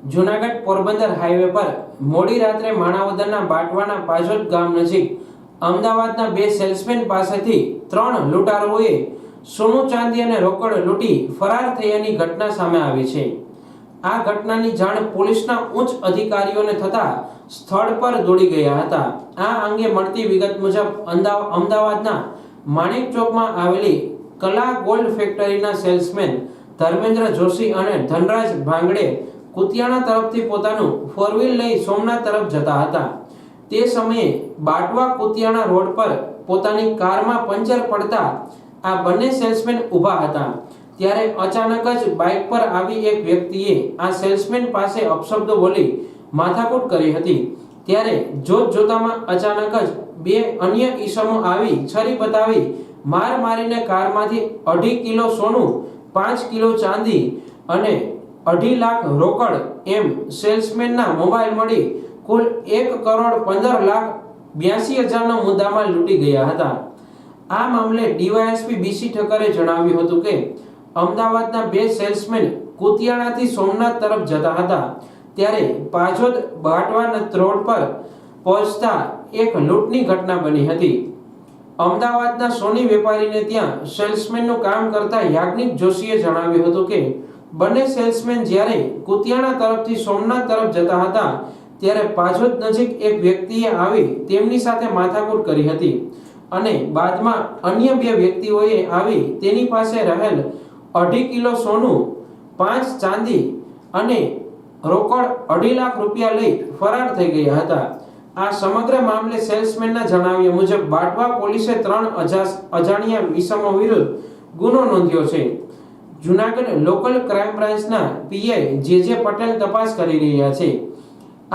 Junagadh Porbandar highway પર મોડી રાત્રે માણાવદરના બાટવાના પાછોદ ગામ નજીક અમદાવાદના બે સેલ્સમેન પાસેથી 3 લૂંટારુઓએ સોનું ચાંદી અને રોકડ લૂંટી ફરાર થયાની ઘટના સામે આવી છે। આ ઘટનાની જાણ પોલીસના ઉચ્ચ અધિકારીઓને થતા સ્થળ પર દોડી ગયા હતા। આ અંગે મળતી વિગત મુજબ અમદાવાદના માણેક ચોકમાં આવેલી કલા ગોલ્ડ ફેક્ટરીના સેલ્સમેન ધર્મેન્દ્ર જોશી અને ધનરાજ ભાંગડે કુતિયાણા તરફથી પોતાનું 4 વ્હીલ લઈ સોમનાથ તરફ જતા હતા। તે સમયે બાટવા કુતિયાણા રોડ પર પોતાની કારમાં પંચર પડતા આ બંને સેલ્સમેન ઊભા હતા। ત્યારે અચાનક જ બાઇક પર આવી એક વ્યક્તિએ આ સેલ્સમેન પાસે અપશબ્દો બોલી માથાકૂટ કરી હતી। ત્યારે જોતામાં અચાનક જ બે અન્ય ઈસમો આવી છરી બતાવી માર મારીને કારમાંથી 2.5 કિલો સોનું, 5 કિલો ચાંદી અને 2.5 લાખ રોકડ એમ સેલ્સમેનના મોબાઈલ મળી કુલ 1,15,82,000નો મુદ્દામાલ લૂંટી ગયા હતા। આ મામલે ડીવાયએસપી બીસી ઠક્કરે જણાવ્યું હતું કે અમદાવાદના બે સેલ્સમેન કુતિયાણાથી સોમનાથ તરફ જતા હતા ત્યારે પાછોદ બાટવાના રોડ પર પહોંચતા એક લૂંટની ઘટના બની હતી। અમદાવાદના સોની વેપારીને ત્યાં સેલ્સમેનનું કામ કરતા યાજ્ઞિક જોશીએ જણાવ્યું હતું કે બંને સેલ્સમેન જ્યારે કુતિયાણા તરફથી સોમનાથ તરફ જતા હતા ત્યારે પાછોદ નજીક એક વ્યક્તિએ આવી તેમની સાથે માથાકૂટ કરી હતી અને બાદમાં અન્ય બે વ્યક્તિઓએ આવી તેની પાસે રહેલ 2.5 કિલો સોનું, 5 ચાંદી અને રોકડ 2.5 લાખ રૂપિયા લઈ ફરાર થઈ ગયા હતા। આ સમગ્ર મામલે સેલ્સમેનના જણાવ્યા મુજબ બાટવા પોલીસે 3 અજાણ્યા ઈસમો વિરુદ્ધ ગુનો નોંધ્યો છે। જૂનાગઢ લોકલ ક્રાઇમ બ્રાન્ચના પીઆઈ જે પટેલ તપાસ કરી રહ્યા છે।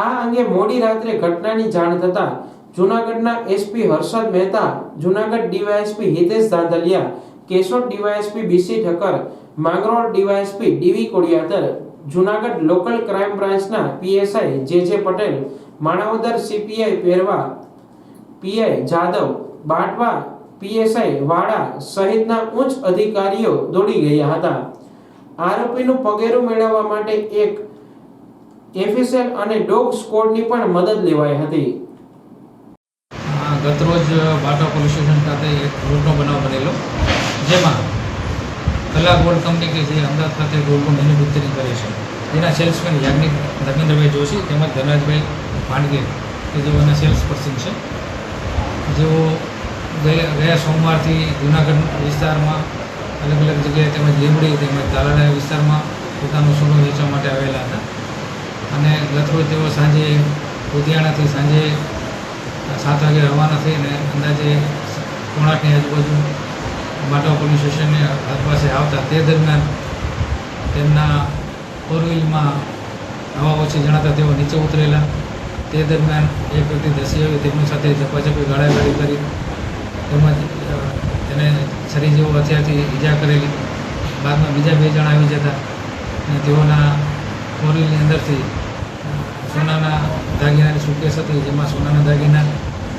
આ અંગે મોડી રાત્રે ઘટનાની જાણ થતાં જૂનાગઢના SP Harshad Mehta, Junagadh DYSP Hitesh Dhandhaliya, Keshod DYSP BC Thakkar, Mangrol DYSP DV Kodiyatar, Junagadh local crime બ્રાન્ચના PSI J Patel, Manavadar CPI Perva, PI Jadav, Batwa PSI Vada સહિતના ઉચ્ચ અધિકારીઓ દોડી ગયા હતા। આરોપીનું પગેરું મેળવવા માટે એક એફએસએલ અને ડોગ સ્ક્વોડની પણ મદદ લેવાઈ હતી। ગતરોજ બાટવા પોલીસ સ્ટેશન ખાતે એક લૂંટનો બનાવ બનેલો, જેમાં કલા ગોલ્ડ કંપની કે જે અમદાવાદ ખાતે ગોલ્ડનું મેન્યુફેક્ચરિંગ કરે છે તેના સેલ્સમેન યાજ્ઞિક ધર્મેન્દ્રભાઈ જોશી તેમજ ધનરાજભાઈ ભાંડગે કે જેઓના સેલ્સ પર્સન છે, જેઓ ગયા સોમવારથી જૂનાગઢ વિસ્તારમાં અલગ અલગ જગ્યાએ તેમજ લીંબડી તેમજ તાલાળા વિસ્તારમાં પોતાનું સોનું વેચવા માટે આવેલા હતા અને ગતરોજ તેઓ સાંજે કુતિયાણાથી સાંજે 7 વાગે રવાના થઈને અંદાજે 7:30ની આજુબાજુ બાટવા પોલીસ સ્ટેશનની આસપાસે આવતા તે દરમિયાન તેમના 4 વ્હીલમાં હવા ઓછી જણાતા તેઓ નીચે ઉતરેલા। તે દરમિયાન એક વ્યક્તિ ધસી આવી તેમની સાથે ઝપાઝપી ગાળાગાળી કરી તેમજ તેને છરી જેવો હથિયારથી ઈજા કરેલી। બાદમાં બીજા 2 જણ આવી જતા અને તેઓના 4 વ્હીલની અંદરથી સોનાના દાગીનાની સુટકેસ હતી, જેમાં સોનાના દાગીના,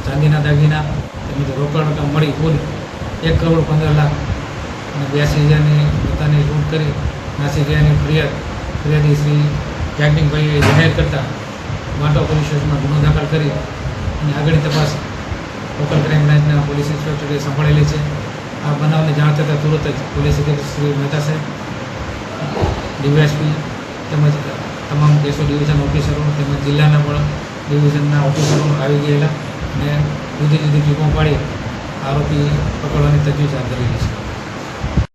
ચાંદીના દાગીના તેમજ રોકડ રકમ મળી કુલ 1,15,82,000ની પોતાની લૂંટ કરી નાસી ગયાની ફરિયાદી શ્રી યાજ્ઞિકભાઈએ જાહેર કરતાં બાટવા પોલીસ સ્ટેશનમાં ગુનો દાખલ કરી અને આગળની તપાસ લોકલ ક્રાઇમ બ્રાન્ચના પોલીસ ઇન્સ્પેક્ટરે સંભાળેલી છે। આ બનાવની જાણ થતાં તુરંત જ પોલીસ અધિક્ષક શ્રી મહેતા સાહેબ, ડીવાયએસપી તેમજ તમામ કેસો ડિવિઝન ઓફિસરો તેમજ જિલ્લાના પણ ડિવિઝનના ઓફિસરો આવી ગયેલા અને જુદી જુદી ટીમો પાડી આરોપી પકડવાની તજવીજ હાથ ધરેલી છે।